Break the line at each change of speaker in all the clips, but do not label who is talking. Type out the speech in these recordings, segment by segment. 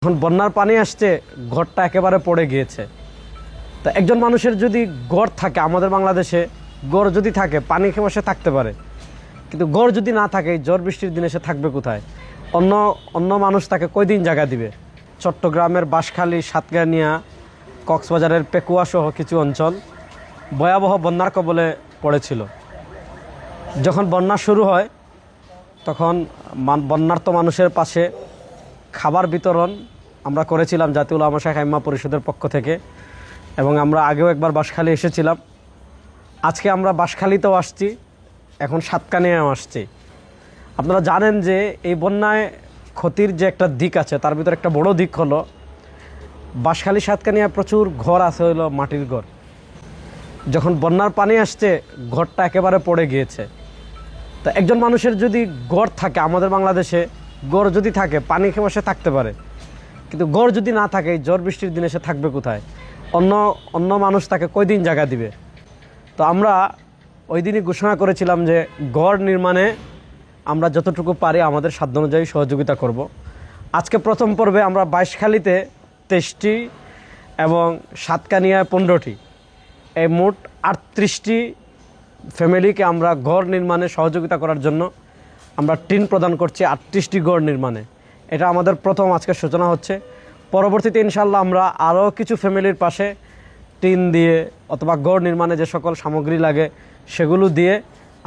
এখন বন্যার পানি আসছে, ঘরটা একেবারে পড়ে গিয়েছে। তা একজন মানুষের যদি ঘর থাকে, আমাদের বাংলাদেশে ঘর যদি থাকে পানি খেয়ে সে থাকতে পারে, কিন্তু ঘর যদি না থাকে ঝড় বৃষ্টির দিনে সে থাকবে কোথায়? অন্য অন্য মানুষ তাকে কয়দিন জায়গা দিবে? চট্টগ্রামের বাঁশখালী, সাতগানিয়া, কক্সবাজারের পেকুয়া সহ কিছু অঞ্চল ভয়াবহ বন্যার কবলে পড়েছিল। যখন বন্যা শুরু হয় তখন বন্যার্ত মানুষের পাশে খাবার বিতরণ আমরা করেছিলাম জাতীয় উলামা শাখা ইম্মা পরিষদের পক্ষ থেকে, এবং আমরা আগেও একবার বাঁশখালী এসেছিলাম। আজকে আমরা বাঁশখালীতেও আসছি, এখন সাতকানিয়াও আসছি। আপনারা জানেন যে এই বন্যায় ক্ষতির যে একটা দিক আছে তার ভিতরে একটা বড় দিক হলো বাঁশখালী সাতকানিয়ায় প্রচুর ঘর আছে, হলো মাটির ঘর। যখন বন্যার পানি আসছে ঘরটা একেবারে পড়ে গিয়েছে। তা একজন মানুষের যদি ঘর থাকে, আমাদের বাংলাদেশে ঘর যদি থাকে পানি খেয়ে সে থাকতে পারে, কিন্তু ঘর যদি না থাকে ঝড় বৃষ্টির দিনে সে থাকবে কোথায়? অন্য অন্য মানুষ তাকে কয়দিন জায়গা দিবে? তো আমরা ওই দিনই ঘোষণা করেছিলাম যে ঘর নির্মাণে আমরা যতটুকু পারি আমাদের সাধ্য অনুযায়ী সহযোগিতা করব। আজকে প্রথম পর্বে আমরা বাঁশখালীতে 23টি এবং সাতকানিয়ায় 15টি, এই মোট 38টি ফ্যামিলিকে আমরা ঘর নির্মাণে সহযোগিতা করার জন্য আমরা টিন প্রদান করছি 38টি ঘর নির্মাণে। এটা আমাদের প্রথম আজকে সূচনা হচ্ছে। পরবর্তীতে ইনশাল্লাহ আমরা আরও কিছু ফ্যামিলির পাশে টিন দিয়ে অথবা ঘর নির্মাণে যে সকল সামগ্রী লাগে সেগুলো দিয়ে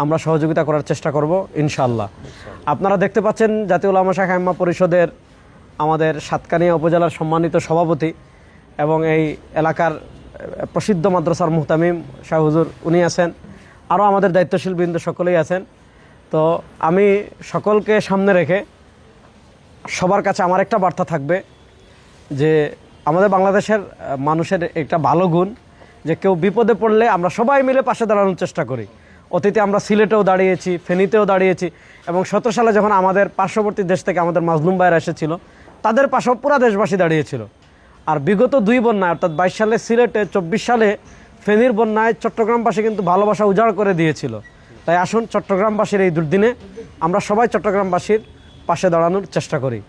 আমরা সহযোগিতা করার চেষ্টা করব ইনশাল্লাহ। আপনারা দেখতে পাচ্ছেন জাতীয় উলামা শাখা ইম্মা পরিষদের আমাদের সাতকানিয়া উপজেলার সম্মানিত সভাপতি এবং এই এলাকার প্রসিদ্ধ মাদ্রাসার মুহতামিম শাহ হুজুর উনি আছেন, আরও আমাদের দায়িত্বশীল বৃন্দ সকলেই আছেন। তো আমি সকলকে সামনে রেখে সবার কাছে আমার একটা বার্তা থাকবে যে আমাদের বাংলাদেশের মানুষের একটা ভালো গুণ যে কেউ বিপদে পড়লে আমরা সবাই মিলে পাশে দাঁড়ানোর চেষ্টা করি। অতীতে আমরা সিলেটেও দাঁড়িয়েছি, ফেনীতেও দাঁড়িয়েছি, এবং 17 সালে যখন আমাদের পার্শ্ববর্তী দেশ থেকে আমাদের মাজলুম ভাইয়েরা এসেছিল তাদের পাশেও পুরা দেশবাসী দাঁড়িয়েছিল। আর বিগত 2 বন্যায় অর্থাৎ 22 সালে সিলেটে, 24 সালে ফেনীর বন্যায় চট্টগ্রামবাসী কিন্তু ভালোবাসা উজাড় করে দিয়েছিল। তাই আসুন চট্টগ্রামবাসীর এই দুর্দিনে আমরা সবাই চট্টগ্রামবাসীর পাশে দাঁড়ানোর চেষ্টা করি।